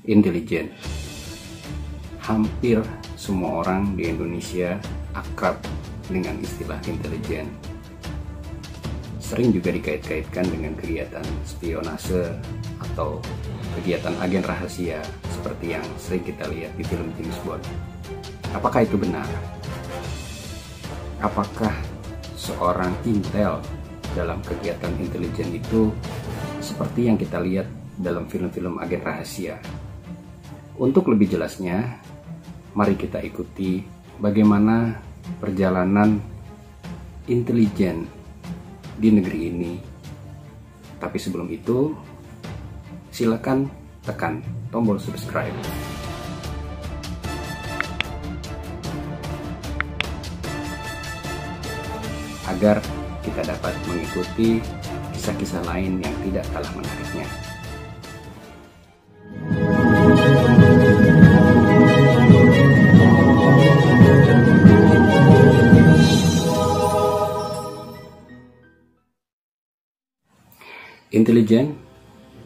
Intelijen. Hampir semua orang di Indonesia akrab dengan istilah intelijen. Sering juga dikait-kaitkan dengan kegiatan spionase atau kegiatan agen rahasia seperti yang sering kita lihat di film James Bond. Apakah itu benar? Apakah seorang intel dalam kegiatan intelijen itu seperti yang kita lihat dalam film-film agen rahasia? Untuk lebih jelasnya, mari kita ikuti bagaimana perjalanan intelijen di negeri ini. Tapi sebelum itu, silakan tekan tombol subscribe agar kita dapat mengikuti kisah-kisah lain yang tidak kalah menariknya. Intelijen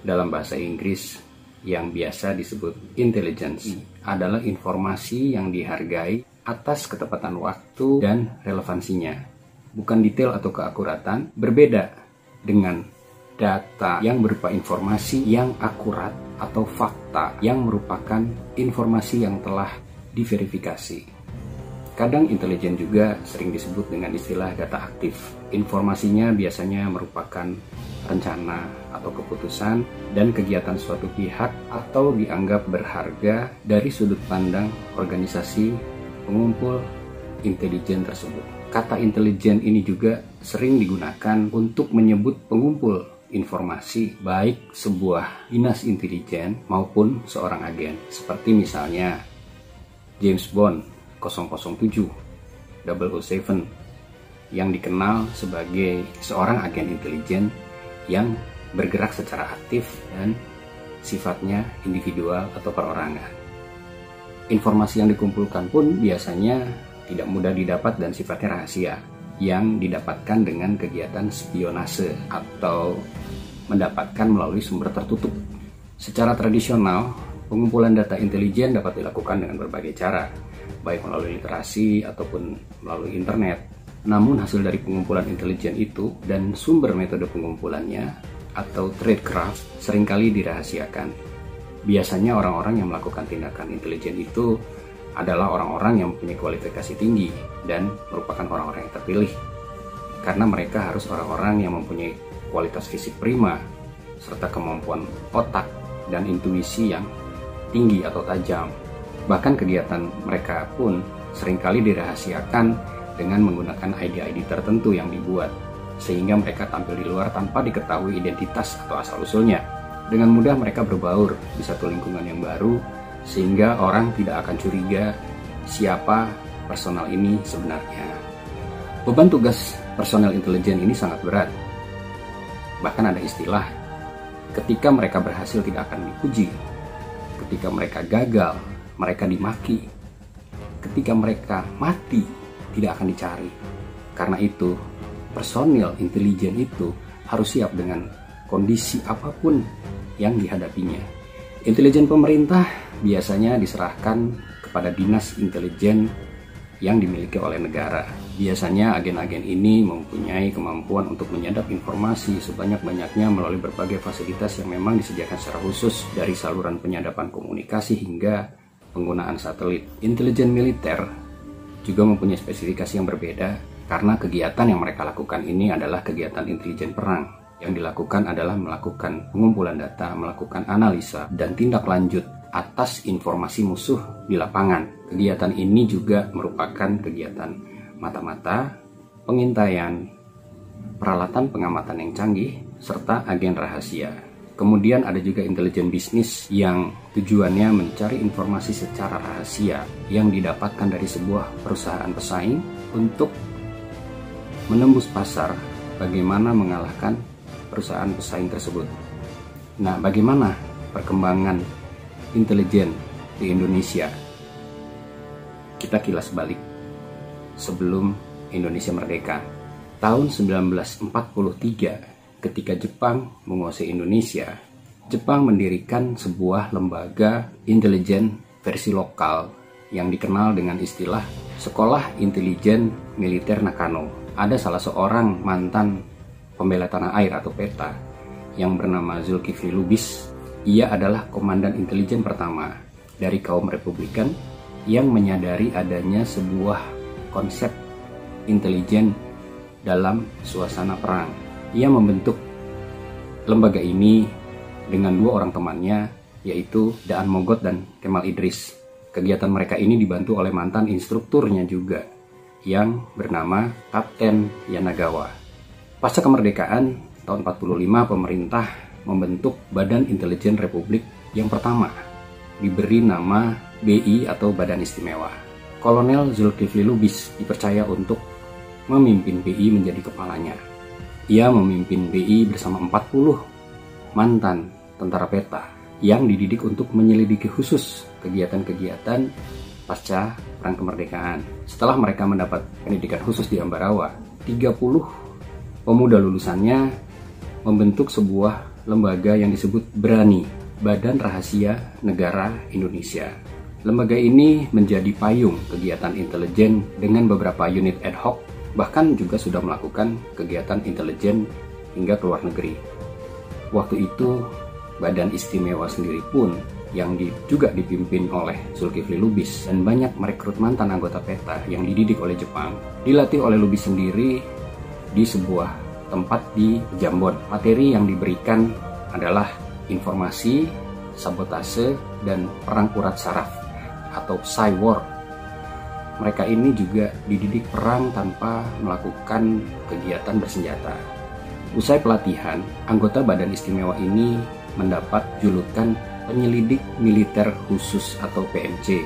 dalam bahasa Inggris yang biasa disebut intelligence adalah informasi yang dihargai atas ketepatan waktu dan relevansinya, bukan detail atau keakuratan. Berbeda dengan data yang berupa informasi yang akurat atau fakta yang merupakan informasi yang telah diverifikasi. Kadang intelijen juga sering disebut dengan istilah data aktif. Informasinya biasanya merupakan rencana atau keputusan dan kegiatan suatu pihak atau dianggap berharga dari sudut pandang organisasi pengumpul intelijen tersebut. Kata intelijen ini juga sering digunakan untuk menyebut pengumpul informasi, baik sebuah dinas intelijen maupun seorang agen. Seperti misalnya James Bond 007, 007 yang dikenal sebagai seorang agen intelijen yang bergerak secara aktif dan sifatnya individual atau perorangan. Informasi yang dikumpulkan pun biasanya tidak mudah didapat dan sifatnya rahasia, yang didapatkan dengan kegiatan spionase atau mendapatkan melalui sumber tertutup. Secara tradisional, pengumpulan data intelijen dapat dilakukan dengan berbagai cara, baik melalui literasi ataupun melalui internet. Namun hasil dari pengumpulan intelijen itu dan sumber metode pengumpulannya atau tradecraft seringkali dirahasiakan. Biasanya orang-orang yang melakukan tindakan intelijen itu adalah orang-orang yang mempunyai kualifikasi tinggi dan merupakan orang-orang yang terpilih, karena mereka harus orang-orang yang mempunyai kualitas fisik prima serta kemampuan otak dan intuisi yang tinggi atau tajam. Bahkan kegiatan mereka pun seringkali dirahasiakan dengan menggunakan ID-ID tertentu yang dibuat, sehingga mereka tampil di luar tanpa diketahui identitas atau asal-usulnya. Dengan mudah mereka berbaur di satu lingkungan yang baru, sehingga orang tidak akan curiga siapa personal ini sebenarnya. Beban tugas personel intelijen ini sangat berat. Bahkan ada istilah, ketika mereka berhasil tidak akan dipuji, ketika mereka gagal, mereka dimaki, ketika mereka mati, tidak akan dicari. Karena itu, personil intelijen itu harus siap dengan kondisi apapun yang dihadapinya. Intelijen pemerintah biasanya diserahkan kepada dinas intelijen yang dimiliki oleh negara. Biasanya agen-agen ini mempunyai kemampuan untuk menyadap informasi sebanyak-banyaknya melalui berbagai fasilitas yang memang disediakan secara khusus, dari saluran penyadapan komunikasi hingga penggunaan satelit. Intelijen militer juga mempunyai spesifikasi yang berbeda, karena kegiatan yang mereka lakukan ini adalah kegiatan intelijen perang. Yang dilakukan adalah melakukan pengumpulan data, melakukan analisa, dan tindak lanjut atas informasi musuh di lapangan. Kegiatan ini juga merupakan kegiatan mata-mata, pengintaian, peralatan pengamatan yang canggih, serta agen rahasia. Kemudian ada juga intelijen bisnis yang tujuannya mencari informasi secara rahasia yang didapatkan dari sebuah perusahaan pesaing untuk menembus pasar, bagaimana mengalahkan perusahaan pesaing tersebut. Nah, bagaimana perkembangan intelijen di Indonesia? Kita kilas balik sebelum Indonesia merdeka. Tahun 1943, ketika Jepang menguasai Indonesia, Jepang mendirikan sebuah lembaga intelijen versi lokal yang dikenal dengan istilah Sekolah Intelijen Militer Nakano. Ada salah seorang mantan pembela tanah air atau PETA yang bernama Zulkifli Lubis. Ia adalah komandan intelijen pertama dari kaum Republikan yang menyadari adanya sebuah konsep intelijen dalam suasana perang. Ia membentuk lembaga ini dengan dua orang temannya, yaitu Daan Mogot dan Kemal Idris. Kegiatan mereka ini dibantu oleh mantan instrukturnya juga, yang bernama Kapten Yanagawa. Pasca kemerdekaan tahun 45, pemerintah membentuk Badan Intelijen Republik yang pertama, diberi nama BI atau Badan Istimewa. Kolonel Zulkifli Lubis dipercaya untuk memimpin BI menjadi kepalanya. Ia memimpin BI bersama 40 mantan tentara PETA yang dididik untuk menyelidiki khusus kegiatan-kegiatan pasca Perang Kemerdekaan. Setelah mereka mendapat pendidikan khusus di Ambarawa, 30 pemuda lulusannya membentuk sebuah lembaga yang disebut BRANI, Badan Rahasia Negara Indonesia. Lembaga ini menjadi payung kegiatan intelijen dengan beberapa unit ad hoc, bahkan juga sudah melakukan kegiatan intelijen hingga ke luar negeri. Waktu itu, Badan Istimewa sendiri pun yang juga dipimpin oleh Zulkifli Lubis dan banyak merekrut mantan anggota PETA yang dididik oleh Jepang, dilatih oleh Lubis sendiri di sebuah tempat di Jambon. Materi yang diberikan adalah informasi, sabotase, dan perang urat saraf atau Psy-War. Mereka ini juga dididik perang tanpa melakukan kegiatan bersenjata. Usai pelatihan, anggota Badan Istimewa ini mendapat julukan penyelidik militer khusus atau PMC.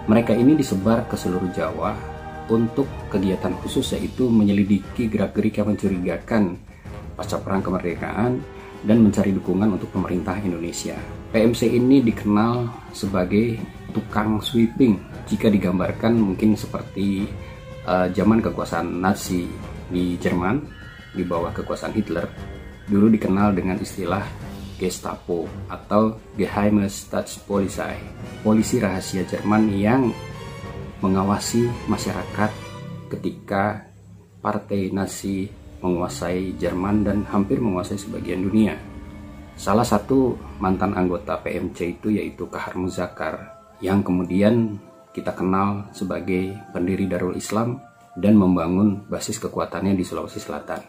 Mereka ini disebar ke seluruh Jawa untuk kegiatan khusus, yaitu menyelidiki gerak-gerik yang mencurigakan pasca Perang Kemerdekaan dan mencari dukungan untuk pemerintah Indonesia. PMC ini dikenal sebagai tukang sweeping jika digambarkan mungkin seperti zaman kekuasaan Nazi di Jerman di bawah kekuasaan Hitler, dulu dikenal dengan istilah Gestapo atau Geheime Staatspolizei, polisi rahasia Jerman yang mengawasi masyarakat ketika partai Nazi menguasai Jerman dan hampir menguasai sebagian dunia. Salah satu mantan anggota PMC itu yaitu Kahar Muzakkar, yang kemudian kita kenal sebagai pendiri Darul Islam dan membangun basis kekuatannya di Sulawesi Selatan.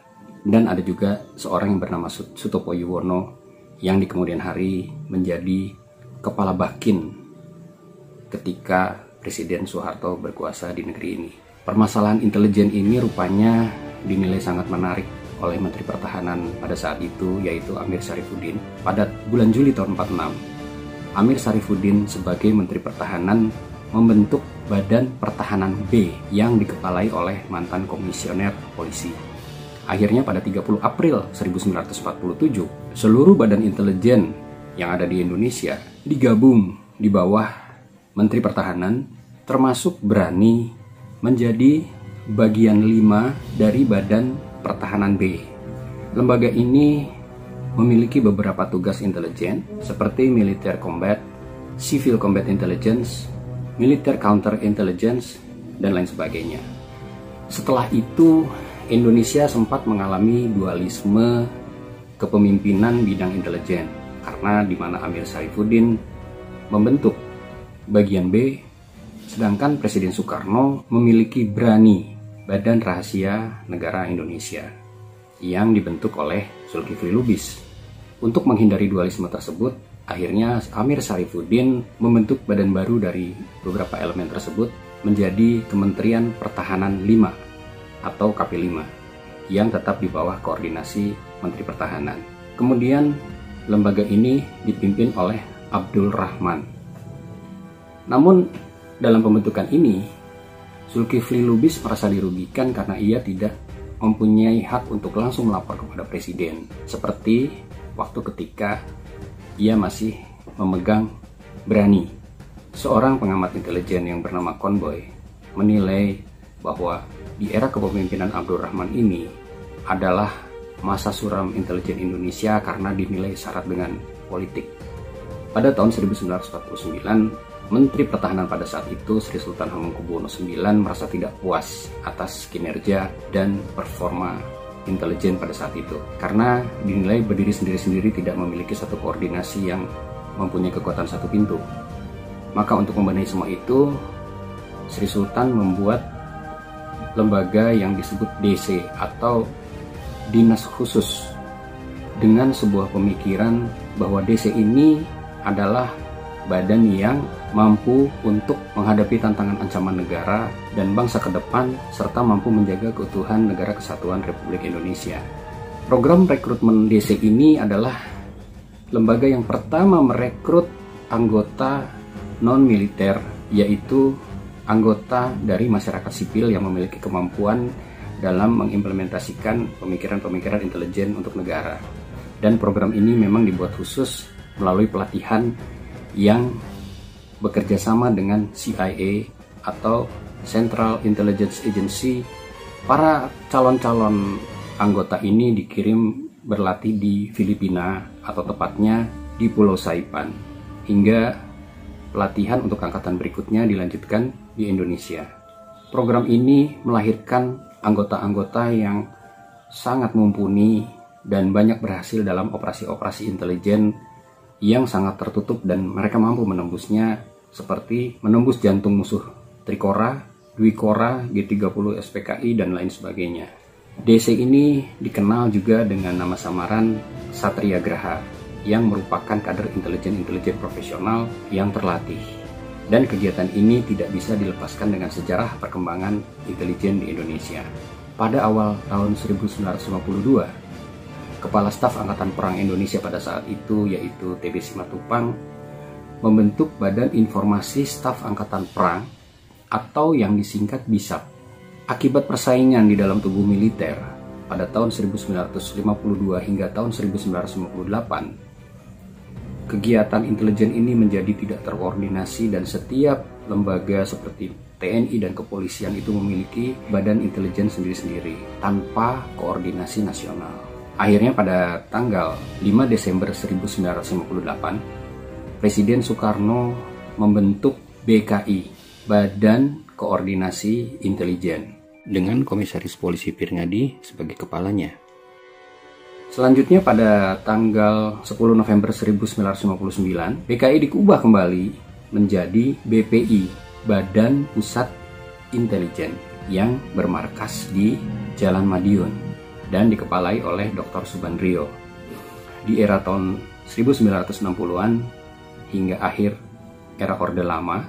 Dan ada juga seorang yang bernama Sutopo Yuwono yang di kemudian hari menjadi kepala Bakin ketika Presiden Soeharto berkuasa di negeri ini. Permasalahan intelijen ini rupanya dinilai sangat menarik oleh Menteri Pertahanan pada saat itu, yaitu Amir Syarifuddin. Pada bulan Juli tahun 46, Amir Syarifuddin sebagai Menteri Pertahanan membentuk Badan Pertahanan B yang dikepalai oleh mantan komisioner polisi. Akhirnya pada 30 April 1947, seluruh badan intelijen yang ada di Indonesia digabung di bawah Menteri Pertahanan, termasuk BRANI menjadi bagian 5 dari Badan Pertahanan B. Lembaga ini memiliki beberapa tugas intelijen seperti Military Combat, Civil Combat Intelligence, Military Counter Intelligence, dan lain sebagainya. Setelah itu, Indonesia sempat mengalami dualisme kepemimpinan bidang intelijen, karena di mana Amir Syarifuddin membentuk bagian B, sedangkan Presiden Soekarno memiliki BRANI, Badan Rahasia Negara Indonesia, yang dibentuk oleh Zulkifli Lubis. Untuk menghindari dualisme tersebut, akhirnya Amir Syarifuddin membentuk badan baru dari beberapa elemen tersebut menjadi Kementerian Pertahanan 5 atau KP5 yang tetap di bawah koordinasi Menteri Pertahanan. Kemudian lembaga ini dipimpin oleh Abdul Rahman. Namun dalam pembentukan ini, Zulkifli Lubis merasa dirugikan karena ia tidak mempunyai hak untuk langsung melapor kepada Presiden, seperti waktu ketika ia masih memegang BRANI. Seorang pengamat intelijen yang bernama Conboy menilai bahwa di era kepemimpinan Abdul Rahman ini adalah masa suram intelijen Indonesia karena dinilai syarat dengan politik. Pada tahun 1949, Menteri Pertahanan pada saat itu, Sri Sultan Hamengkubuwono IX, merasa tidak puas atas kinerja dan performa intelijen pada saat itu, karena dinilai berdiri sendiri-sendiri, tidak memiliki satu koordinasi yang mempunyai kekuatan satu pintu. Maka untuk membenahi semua itu, Sri Sultan membuat lembaga yang disebut DC atau Dinas Khusus, dengan sebuah pemikiran bahwa DC ini adalah badan yang mampu untuk menghadapi tantangan ancaman negara dan bangsa ke depan, serta mampu menjaga keutuhan Negara Kesatuan Republik Indonesia. Program rekrutmen DC ini adalah lembaga yang pertama merekrut anggota non-militer, yaitu anggota dari masyarakat sipil yang memiliki kemampuan dalam mengimplementasikan pemikiran-pemikiran intelijen untuk negara. Dan program ini memang dibuat khusus melalui pelatihan yang bekerja sama dengan CIA atau Central Intelligence Agency. Para calon-calon anggota ini dikirim berlatih di Filipina, atau tepatnya di Pulau Saipan, hingga pelatihan untuk angkatan berikutnya dilanjutkan di Indonesia. Program ini melahirkan anggota-anggota yang sangat mumpuni dan banyak berhasil dalam operasi-operasi intelijen yang sangat tertutup, dan mereka mampu menembusnya, seperti menembus jantung musuh Trikora, Dwikora, G30 SPKI, dan lain sebagainya. DC ini dikenal juga dengan nama samaran Satria Graha, yang merupakan kader intelijen profesional yang terlatih. Dan kegiatan ini tidak bisa dilepaskan dengan sejarah perkembangan intelijen di Indonesia. Pada awal tahun 1952, Kepala Staf Angkatan Perang Indonesia pada saat itu, yaitu TB Simatupang, membentuk Badan Informasi Staf Angkatan Perang atau yang disingkat BISAP. Akibat persaingan di dalam tubuh militer pada tahun 1952 hingga tahun 1958, kegiatan intelijen ini menjadi tidak terkoordinasi, dan setiap lembaga seperti TNI dan kepolisian itu memiliki badan intelijen sendiri-sendiri tanpa koordinasi nasional. Akhirnya pada tanggal 5 Desember 1958, Presiden Soekarno membentuk BKI, Badan Koordinasi Intelijen, dengan Komisaris Polisi Pirngadi sebagai kepalanya. Selanjutnya pada tanggal 10 November 1959, BKI diubah kembali menjadi BPI, Badan Pusat Intelijen, yang bermarkas di Jalan Madiun dan dikepalai oleh Dr. Subandrio. Di era tahun 1960-an hingga akhir era Orde Lama,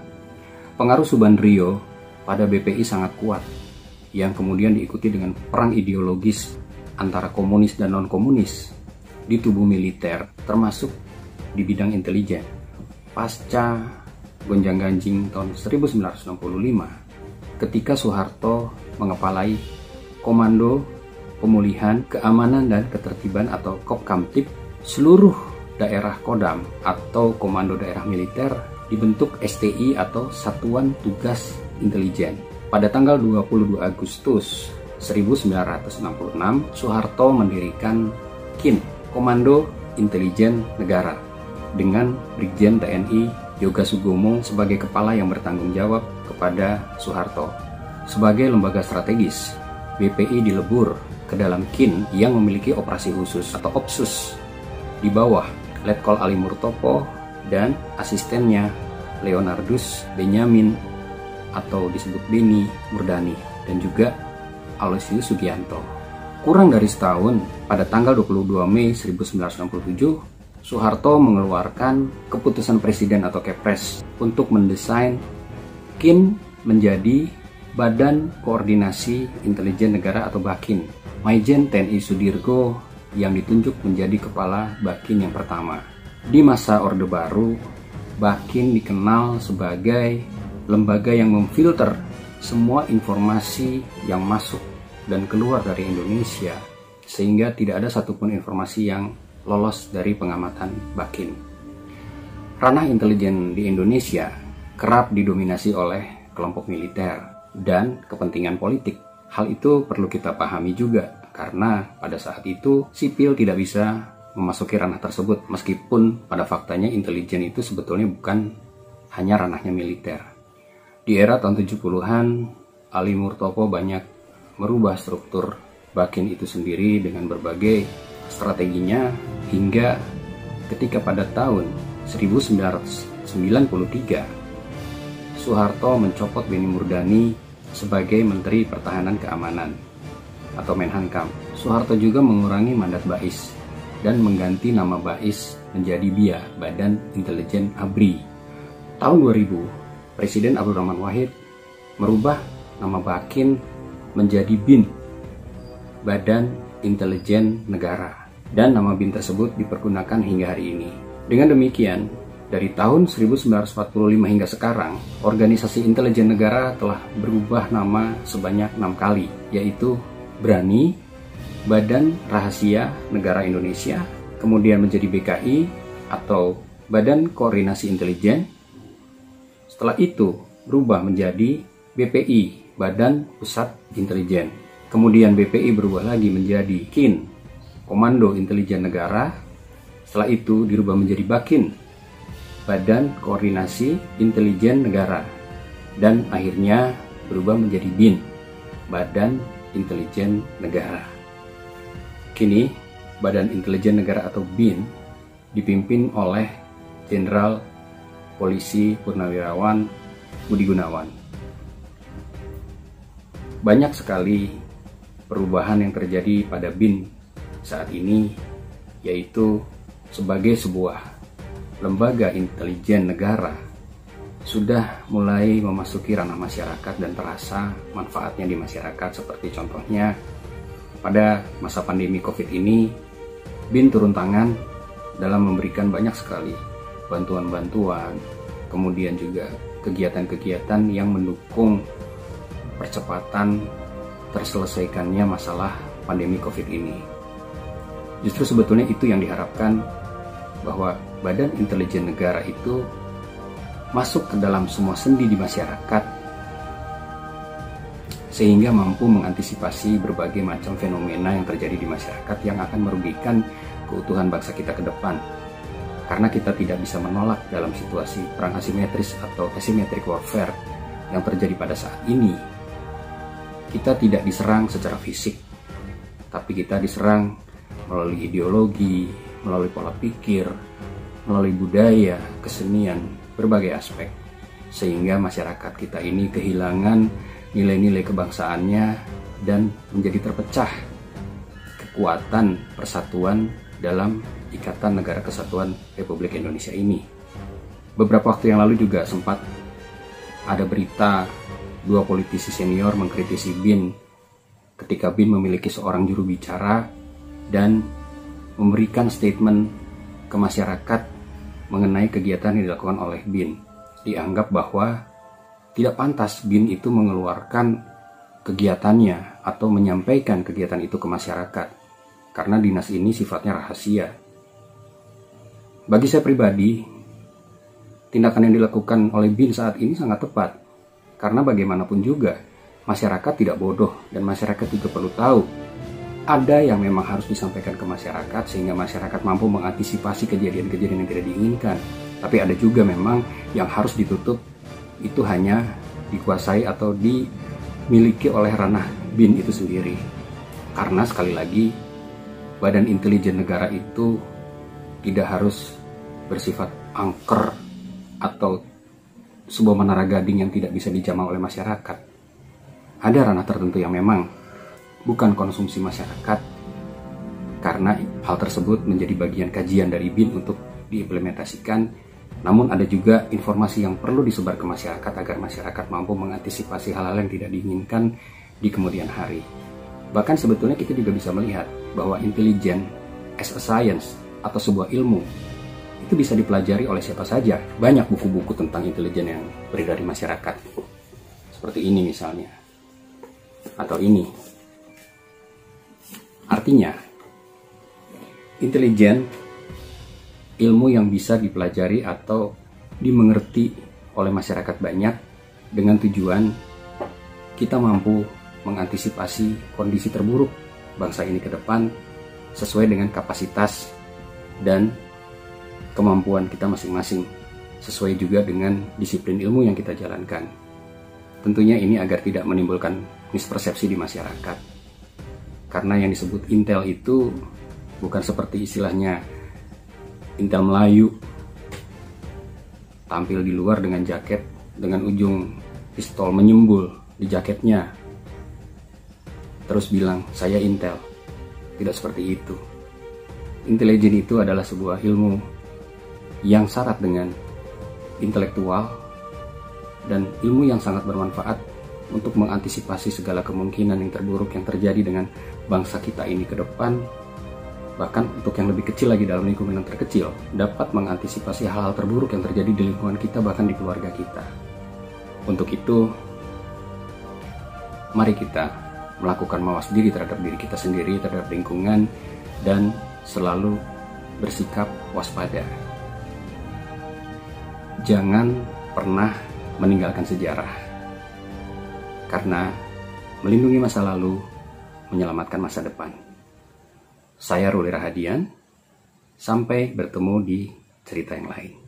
pengaruh Subandrio pada BPI sangat kuat, yang kemudian diikuti dengan perang ideologis antara komunis dan non-komunis di tubuh militer, termasuk di bidang intelijen. Pasca gonjang-ganjing tahun 1965, ketika Soeharto mengepalai Komando Pemulihan Keamanan dan Ketertiban atau Kopkamtib, seluruh daerah Kodam atau Komando Daerah Militer dibentuk STI atau Satuan Tugas Intelijen. Pada tanggal 22 Agustus 1966, Soeharto mendirikan KIN, Komando Intelijen Negara, dengan Brigjen TNI Yoga Sugomo sebagai kepala yang bertanggung jawab kepada Soeharto. Sebagai lembaga strategis, BPI dilebur ke dalam KIN yang memiliki operasi khusus atau OPSUS di bawah Letkol Ali Murtopo dan asistennya Leonardus Benyamin atau disebut Beni Murdani, dan juga Aloysius Sugianto. Kurang dari setahun, pada tanggal 22 Mei 1967, Soeharto mengeluarkan keputusan presiden atau Kepres untuk mendesain KIN menjadi Badan Koordinasi Intelijen Negara atau BAKIN. Maijen TNI Sudirgo yang ditunjuk menjadi kepala BAKIN yang pertama. Di masa Orde Baru, BAKIN dikenal sebagai lembaga yang memfilter semua informasi yang masuk dan keluar dari Indonesia, sehingga tidak ada satupun informasi yang lolos dari pengamatan BAKIN. Ranah intelijen di Indonesia kerap didominasi oleh kelompok militer dan kepentingan politik. Hal itu perlu kita pahami juga, karena pada saat itu sipil tidak bisa memasuki ranah tersebut, meskipun pada faktanya intelijen itu sebetulnya bukan hanya ranahnya militer. Di era tahun 70-an, Ali Murtopo banyak merubah struktur BAKIN itu sendiri dengan berbagai strateginya, hingga ketika pada tahun 1993 Soeharto mencopot Benny Murdani sebagai Menteri Pertahanan Keamanan atau Menhankam. Soeharto juga mengurangi mandat BAIS dan mengganti nama BAIS menjadi BIA, Badan Intelijen ABRI. Tahun 2000, Presiden Abdurrahman Wahid merubah nama BAKIN menjadi BIN, Badan Intelijen Negara, dan nama BIN tersebut dipergunakan hingga hari ini. Dengan demikian, dari tahun 1945 hingga sekarang, organisasi intelijen negara telah berubah nama sebanyak 6 kali, yaitu BRANI, Badan Rahasia Negara Indonesia, kemudian menjadi BKI atau Badan Koordinasi Intelijen. Setelah itu berubah menjadi BPI, Badan Pusat Intelijen. Kemudian BPI berubah lagi menjadi KIN, Komando Intelijen Negara. Setelah itu dirubah menjadi BAKIN, Badan Koordinasi Intelijen Negara. Dan akhirnya berubah menjadi BIN, Badan Intelijen Negara. Kini Badan Intelijen Negara atau BIN dipimpin oleh Jenderal Polisi Purnawirawan Budi Gunawan. Banyak sekali perubahan yang terjadi pada BIN saat ini, yaitu sebagai sebuah lembaga intelijen negara sudah mulai memasuki ranah masyarakat dan terasa manfaatnya di masyarakat. Seperti contohnya pada masa pandemi COVID ini, BIN turun tangan dalam memberikan banyak sekali bantuan-bantuan, kemudian juga kegiatan-kegiatan yang mendukung percepatan terselesaikannya masalah pandemi COVID ini. Justru sebetulnya itu yang diharapkan, bahwa Badan Intelijen Negara itu masuk ke dalam semua sendi di masyarakat, sehingga mampu mengantisipasi berbagai macam fenomena yang terjadi di masyarakat yang akan merugikan keutuhan bangsa kita ke depan. Karena kita tidak bisa menolak dalam situasi perang asimetris atau asymmetric warfare yang terjadi pada saat ini. Kita tidak diserang secara fisik, tapi kita diserang melalui ideologi, melalui pola pikir, melalui budaya, kesenian, berbagai aspek. Sehingga masyarakat kita ini kehilangan nilai-nilai kebangsaannya dan menjadi terpecah kekuatan persatuan dalam Ikatan Negara Kesatuan Republik Indonesia ini. Beberapa waktu yang lalu juga sempat ada berita 2 politisi senior mengkritisi BIN ketika BIN memiliki seorang juru bicara dan memberikan statement ke masyarakat mengenai kegiatan yang dilakukan oleh BIN. Dianggap bahwa tidak pantas BIN itu mengeluarkan kegiatannya atau menyampaikan kegiatan itu ke masyarakat, karena dinas ini sifatnya rahasia. Bagi saya pribadi, tindakan yang dilakukan oleh BIN saat ini sangat tepat, karena bagaimanapun juga masyarakat tidak bodoh dan masyarakat juga perlu tahu ada yang memang harus disampaikan ke masyarakat sehingga masyarakat mampu mengantisipasi kejadian-kejadian yang tidak diinginkan. Tapi ada juga memang yang harus ditutup, itu hanya dikuasai atau dimiliki oleh ranah BIN itu sendiri. Karena sekali lagi, Badan Intelijen Negara itu tidak harus bersifat angker atau sebuah menara gading yang tidak bisa dijamah oleh masyarakat. Ada ranah tertentu yang memang bukan konsumsi masyarakat, karena hal tersebut menjadi bagian kajian dari BIN untuk diimplementasikan. Namun ada juga informasi yang perlu disebar ke masyarakat agar masyarakat mampu mengantisipasi hal-hal yang tidak diinginkan di kemudian hari. Bahkan sebetulnya kita juga bisa melihat bahwa intelijen as a science atau sebuah ilmu itu bisa dipelajari oleh siapa saja. Banyak buku-buku tentang intelijen yang beredar di masyarakat. Seperti ini misalnya. Atau ini. Artinya, intelijen, ilmu yang bisa dipelajari atau dimengerti oleh masyarakat banyak dengan tujuan kita mampu mengantisipasi kondisi terburuk bangsa ini ke depan sesuai dengan kapasitas dan kemampuan kita masing-masing, sesuai juga dengan disiplin ilmu yang kita jalankan. Tentunya ini agar tidak menimbulkan mispersepsi di masyarakat. Karena yang disebut intel itu bukan seperti istilahnya intel Melayu, tampil di luar dengan jaket dengan ujung pistol menyembul di jaketnya, terus bilang saya intel. Tidak seperti itu. Intelijen itu adalah sebuah ilmu yang syarat dengan intelektual dan ilmu yang sangat bermanfaat untuk mengantisipasi segala kemungkinan yang terburuk yang terjadi dengan bangsa kita ini ke depan. Bahkan untuk yang lebih kecil lagi, dalam lingkungan yang terkecil, dapat mengantisipasi hal-hal terburuk yang terjadi di lingkungan kita, bahkan di keluarga kita. Untuk itu, mari kita melakukan mawas diri terhadap diri kita sendiri, terhadap lingkungan, dan selalu bersikap waspada. Jangan pernah meninggalkan sejarah, karena melindungi masa lalu menyelamatkan masa depan. Saya Ruli Rahadian, sampai bertemu di cerita yang lain.